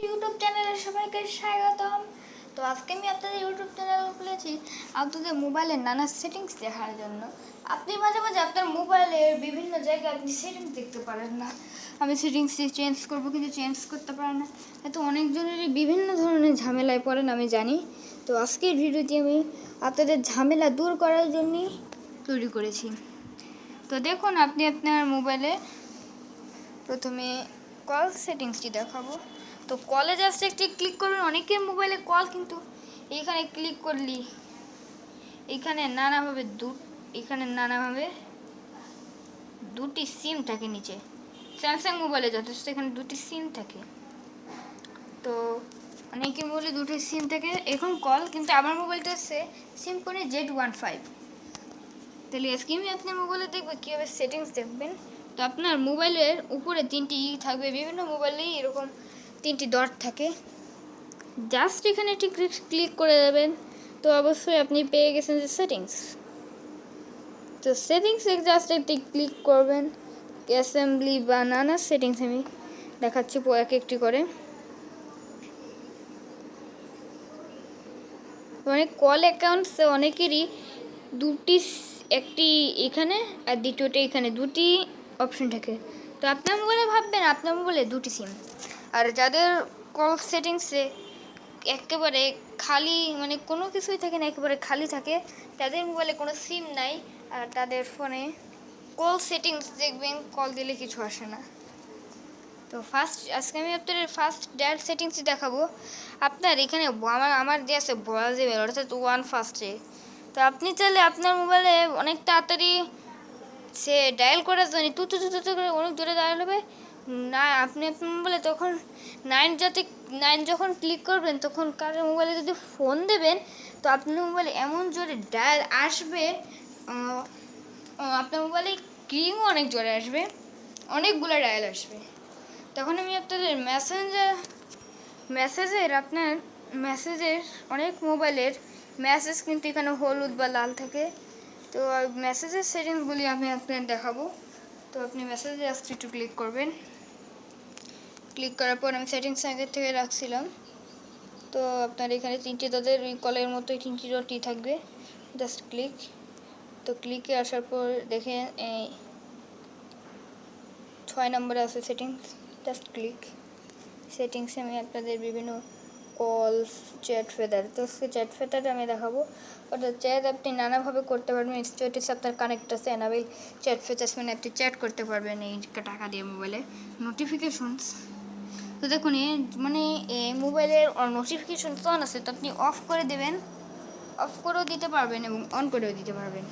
YouTube চ্যানেলে সবাইকে স্বাগতম। তো আজকে আমি আপনাদের ইউটিউব চ্যানেল খুলেছি আপনাদের মোবাইলের নানা সেটিংস দেখার জন্য। আপনি মাঝে মাঝে আপনার মোবাইলের বিভিন্ন জায়গায় আপনি সেটিংস দেখতে পারেন না। আমি সেটিংস চেঞ্জ করবো কিন্তু চেঞ্জ করতে পারেন না। এত অনেকজনেরই বিভিন্ন ধরনের ঝামেলায় পড়েন আমি জানি। তো আজকের ভিডিওটি আমি আপনাদের ঝামেলা দূর করার জন্যই তৈরি করেছি। তো দেখুন, আপনি আপনার মোবাইলে প্রথমে কল সেটিংসটি দেখাবো। তো কলে জাস্ট একটি ক্লিক করবেন। অনেকের মোবাইলে কল কিন্তু এইখানে ক্লিক করলি এখানে নানাভাবে দুটি সিম থাকে নিচে। স্যামসাং মোবাইলে যথেষ্ট এখানে দুটি সিম থাকে। তো অনেকের মোবাইলে দুটি সিম থাকে। এখন কল কিন্তু আমার মোবাইলটা হচ্ছে সিম্পনি Z15। তাহলে আজকে আমি আপনার মোবাইলে দেখবো কীভাবে সেটিংস দেখবেন। তো আপনার মোবাইলের উপরে তিনটি থাকবে, বিভিন্ন মোবাইলেই এরকম তিনটি ডট থাকে। জাস্ট এখানে একটি ক্লিক করে দেবেন। তো অবশ্যই আপনি পেয়ে গেছেন যে সেটিংস। তো সেটিংসে জাস্ট একটি ক্লিক করবেন। অ্যাসেম্বলি বা নানা সেটিংস আমি দেখাচ্ছি এক একটি করে। অনেক কল অ্যাকাউন্টসে অনেকেরই একটি এখানে আর দ্বিতীয়টি এখানে দুটি অপশন থাকে। তো আপনার মোবাইলে ভাববেন আপনার মোবাইলে দুটি সিম। আর যাদের কল সেটিংসে একেবারে খালি, মানে কোনো কিছুই থাকে না, একেবারে খালি থাকে, তাদের মোবাইলে কোনো সিম নাই আর তাদের ফোনে কল সেটিংস দেখবেন কল দিলে কিছু আসে না। তো আজকে আমি আপনাদের ফার্স্ট ডায়াল সেটিংস দেখাবো। আপনার এখানে আমার যে আছে ভয়েসেবল, অর্থাৎ ওয়ান ফার্স্টে। তো আপনি চাইলে আপনার মোবাইলে অনেক তাড়াতাড়ি সে ডায়াল করার জন্য তু করে অনেক জোরে ডায়াল হবে না। আপনি আপনার মোবাইলে তখন 9 যখন ক্লিক করবেন তখন কারোর মোবাইলে যদি ফোন দেবেন তো আপনার মোবাইলে এমন জোরে ডায়াল আসবে, আপনার মোবাইলে ক্রিংও অনেক জোরে আসবে, অনেকগুলো ডায়াল আসবে। তখন আমি আপনাদের মেসেজের অনেক মোবাইলের মেসেজ কিন্তু এখানে হলুদ বা লাল থাকে। তো মেসেজের সেটিংসগুলি আমি আপনাদের দেখাবো। তো আপনি মেসেজে আসতে একটু ক্লিক করবেন। ক্লিক করার পর আমি সেটিংস আগের থেকে রাখছিলাম। তো আপনার এখানে তিনটি তাদের ওই কলের মতোই তিনটি ডটই থাকবে। Just click. তো ক্লিকে আসার পর দেখেন 6 নম্বরে আছে সেটিংস। Just click. সেটিংসে আমি আপনাদের বিভিন্ন কল চ্যাট ফেদার, তো সেই চ্যাট ফেদারটা আমি দেখাবো। অর্থাৎ চ্যাট আপনি নানাভাবে করতে পারবেন। স্ট্যাটাস আপনার কানেক্ট আছে এনাবেল চ্যাট ফেদার্স, মানে আপনি চ্যাট করতে পারবেন এই টাকা দিয়ে মোবাইলে। নোটিফিকেশনস, তো দেখুন মানে মোবাইলের নোটিফিকেশন অন আছে, তো আপনি অফ করে দেবেন, অফ করেও দিতে পারবেন এবং অন করেও দিতে পারবেন।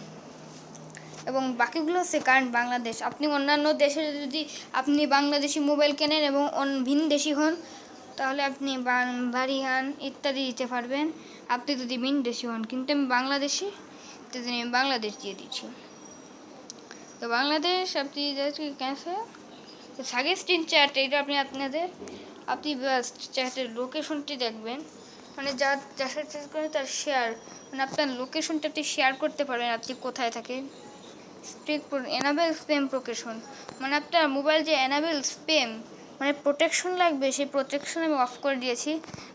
এবং বাকিগুলো হচ্ছে কারেন্ট বাংলাদেশ। আপনি অন্যান্য দেশে যদি আপনি বাংলাদেশি মোবাইল কেনেন এবং ভিন দেশি হন তাহলে আপনি বাড়িহান ইত্যাদি দিতে পারবেন। আপনি যদি ভিন দেশি হন, কিন্তু আমি বাংলাদেশি, তো আমি বাংলাদেশ দিয়ে দিচ্ছি। তো বাংলাদেশ আপনি ক্যান্সেল। তো সাজেস্টিং চ্যাট, এটা আপনি চ্যাটের লোকেশনটি দেখবেন, মানে যার সাথে চ্যাট করেন তার শেয়ার, মানে আপনার লোকেশনটা আপনি শেয়ার করতে পারবেন আপনি কোথায় থাকেন। এনাবেল স্প্যাম প্রোটেকশন, মানে আপনার মোবাইল যে এনাবেল স্প্যাম মানে প্রোটেকশন লাগবে, সেই প্রোটেকশন আমি অফ করে দিয়েছি।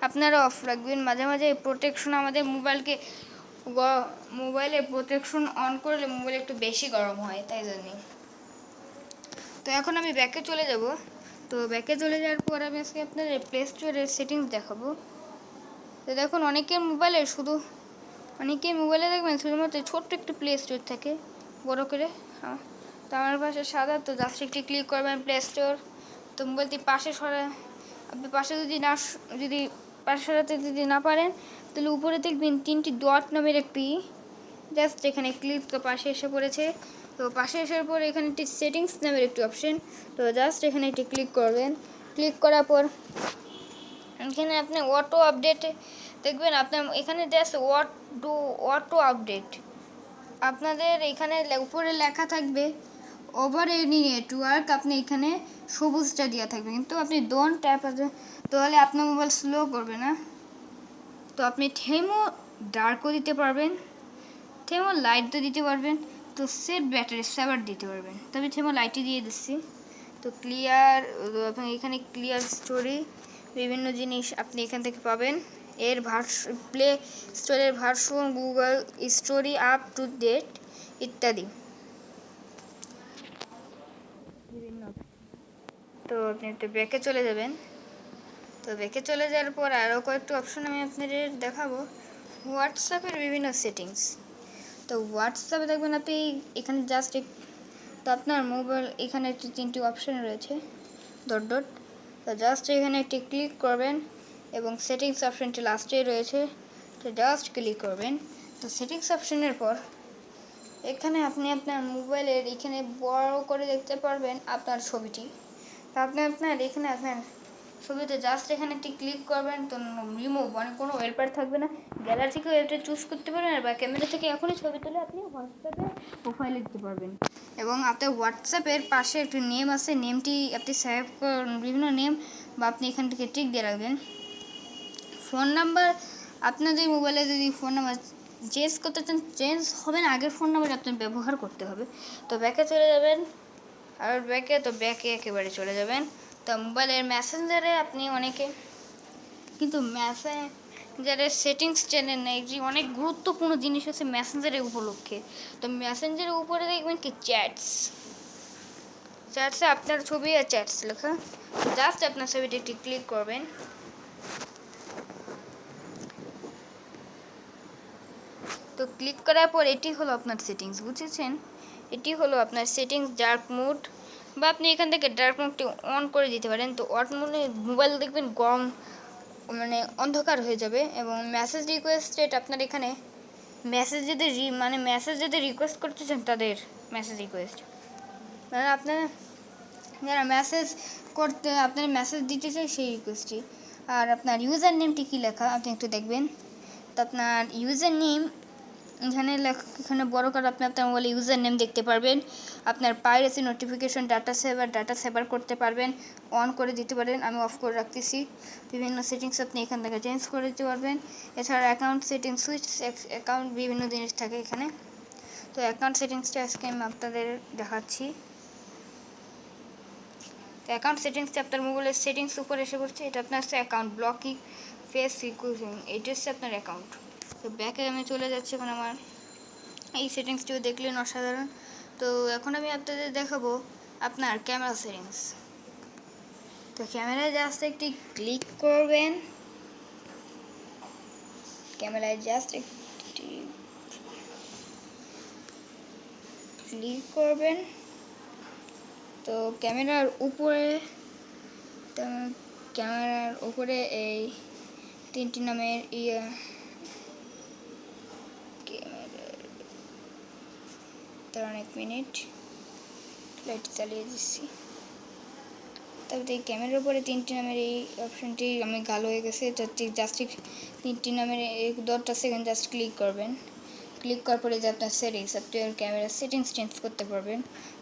আপনারা অফ রাখবেন। মাঝে মাঝে এই প্রোটেকশন আমাদের মোবাইলে প্রোটেকশন অন করলে মোবাইল একটু বেশি গরম হয়, তাই জন্যে। তো এখন আমি ব্যাকে চলে যাব। তো ব্যাকে চলে যাওয়ার পর আমি আজকে আপনাদের প্লে স্টোরের সেটিংস দেখাবো। তো দেখুন, অনেকের মোবাইলে দেখবেন শুধুমাত্র ছোট্ট একটু প্লে স্টোর থাকে বড় করে। তো আমার পাশে সাদা, তো জাস্ট একটি ক্লিক করবেন প্লে স্টোর। তো মোবাইলটি আপনি পাশে সরাতে যদি না পারেন তাহলে উপরে দেখবেন তিনটি ডট নামের একটি, জাস্ট এখানে ক্লিক, তো পাশে এসে পড়েছে। তো পাশে আসার পর এখানে একটি সেটিংস নামের একটি অপশন, তো জাস্ট এখানে একটি ক্লিক করবেন। ক্লিক করার পর এখানে আপনি অটো আপডেটে দেখবেন, আপনার এখানে জাস্ট অটো আপডেট, আপনাদের এখানে উপরে লেখা থাকবে ওভার এনি নেটওয়ার্ক, আপনি এখানে সবুজটা দেওয়া থাকবে, কিন্তু আপনি ডোন্ট ট্যাপ আছে, তাহলে আপনার মোবাইল স্লো করবে না। তো আপনি থেমো ডার্কও দিতে পারবেন, থেমো লাইটও দিতে পারবেন, তো সেট ব্যাটারি সেভার দিতে পারবেন। তবে থেমো লাইটই দিয়ে দিচ্ছি। তো আপনি এখানে ক্লিয়ার স্টোরি বিভিন্ন জিনিস আপনি এখান থেকে পাবেন। এর প্লে স্টোরের version, Google story up to date ইত্যাদি বিভিন্ন। তো আপনি একটু ব্যাকে চলে যাবেন। তো ব্যাকে চলে যাওয়ার পর আরও কয়েকটি অপশন আমি আপনাদের দেখাবো। হোয়াটসঅ্যাপের বিভিন্ন সেটিংস। তো হোয়াটসঅ্যাপে দেখবেন আপনি এখানে জাস্ট তো আপনার মোবাইল এখানে একটি 3টি অপশন রয়েছে ডট ডট। তো জাস্ট এখানে একটি ক্লিক করবেন এবং সেটিংস অপশনটি লাস্টেই রয়েছে, তো জাস্ট ক্লিক করবেন। তো সেটিংস অপশনের পর এখানে আপনি আপনার মোবাইলের এখানে বড় করে দেখতে পারবেন আপনার ছবিটি। তো আপনি আপনার এখানে আপনার ছবিতে জাস্ট এখানে একটি ক্লিক করবেন। তো রিমুভ মানে কোনো ওয়েলপার থাকবে না, গ্যালারি থেকে ওয়েলটা চুজ করতে পারবেন বা ক্যামেরা থেকে এখনই ছবি তুলে আপনি হোয়াটসঅ্যাপে প্রোফাইলে দিতে পারবেন। এবং আপনার হোয়াটসঅ্যাপের পাশে একটি নেম আছে, নেমটি আপনি সেভ বিভিন্ন নেম বা আপনি এখান থেকে টিক দিয়ে রাখবেন। ফোন নাম্বার, আপনাদের মোবাইলে যদি ফোন নাম্বার চেঞ্জ করতে চান, চেঞ্জ হবে না, আগের ফোন নাম্বার আপনার ব্যবহার করতে হবে। তো ব্যাকে চলে যাবেন, আর ব্যাকে একেবারে চলে যাবেন। তো মোবাইলের মেসেঞ্জারে আপনি অনেকে কিন্তু মেসেঞ্জারের সেটিংস চেনেন না, যে অনেক গুরুত্বপূর্ণ জিনিস আছে মেসেঞ্জারের উপলক্ষে। তো মেসেঞ্জারের উপরে দেখবেন কি চ্যাটসে আপনার ছবি আর চ্যাটস লেখা। জাস্ট আপনার ছবিটি একটি ক্লিক করবেন। তো ক্লিক করার পর এটি হলো আপনার সেটিংস, বুঝেছেন? এটি হলো আপনার সেটিংস ডার্ক মোড, বা আপনি এখান থেকে ডার্ক মোডটি অন করে দিতে পারেন। তো অন মোডে মোবাইল দেখবেন গরম মানে অন্ধকার হয়ে যাবে। এবং মেসেজ রিকোয়েস্টেড আপনার এখানে মেসেজ যদি রিকোয়েস্ট করতে চান তাদের মেসেজ রিকোয়েস্ট, মানে আপনারা যারা আপনার মেসেজ দিতে চাই সেই রিকোয়েস্টটি। আর আপনার ইউজার নেমটি কী লেখা আপনি একটু দেখবেন। তো আপনার ইউজার নেম এখানে বড় করে আপনি আপনার মোবাইলে ইউজার নেম দেখতে পারবেন। আপনার পাইরেসি নোটিফিকেশন ডাটা সেভার করতে পারবেন, অন করে দিতে পারেন। আমি অফ করে রাখতেছি। বিভিন্ন সেটিংস আপনি এখান থেকে চেঞ্জ করে দিতে পারবেন। এছাড়া অ্যাকাউন্ট সেটিংস, সুইচ অ্যাকাউন্ট, বিভিন্ন জিনিস থাকে এখানে। তো অ্যাকাউন্ট সেটিংসটা আজকে আমি আপনাদের দেখাচ্ছি। তো অ্যাকাউন্ট সেটিংসটা আপনার মোবাইলের সেটিংস উপরে এসে পড়ছে। এটা আপনার হচ্ছে অ্যাকাউন্ট ব্লকিং, ফেস সিকিউরিং, এটা হচ্ছে আপনার অ্যাকাউন্ট। তো ব্যাকে আমি চলে যাচ্ছি। এখন আমার এই সেটিংসটিও দেখলেন অসাধারণ। তো এখন আমি আপনাদের দেখাবো আপনার ক্যামেরা সেটিংস। তো ক্যামেরায় জাস্ট একটি ক্লিক করবেন, ক্যামেরায় জাস্ট একটি ক্লিক করবেন। তো ক্যামেরার উপরে এই 3টি নামের অনেক মিনিট লাইট চালিয়ে দিচ্ছি। তারপরে এই ক্যামেরার উপরে 3টি নামের এই অপশানটি আমি গাঢ় হয়ে গেছে। তো জাস্ট 3টি নামের এই 10টা সেকেন্ড জাস্ট ক্লিক করবেন। ক্লিক করার পরে যে আপনার সেটিংস, আপনি ক্যামেরার সেটিংস চেঞ্জ করতে পারবেন।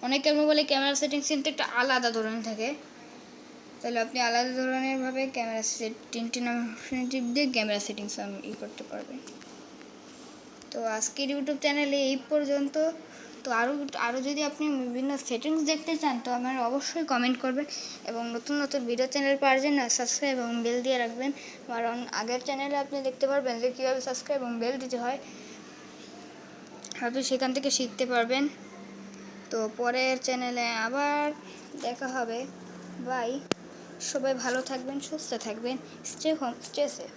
অনেকের মোবাইলে ক্যামেরা সেটিংস কিন্তু একটা আলাদা ধরনের থাকে, তাহলে আপনি আলাদা ধরনের ভাবে ক্যামেরা 3টি নামের অপশানে টিপ দিয়ে ক্যামেরা সেটিংস করতে পারবেন। তো আজকের ইউটিউব চ্যানেলে এই পর্যন্ত। তো আরও যদি আপনি বিভিন্ন সেটিংস দেখতে চান তো আমার অবশ্যই কমেন্ট করবেন, এবং নতুন ভিডিও চ্যানেল পাওয়ার জন্য সাবস্ক্রাইব এবং বেল দিয়ে রাখবেন। কারণ আগের চ্যানেলে আপনি দেখতে পারবেন যে কীভাবে সাবস্ক্রাইব এবং বেল দিতে হয়, আপনি সেখান থেকে শিখতে পারবেন। তো পরের চ্যানেলে আবার দেখা হবে। বাই। সবাই ভালো থাকবেন, সুস্থ থাকবেন। Stay home, stay safe.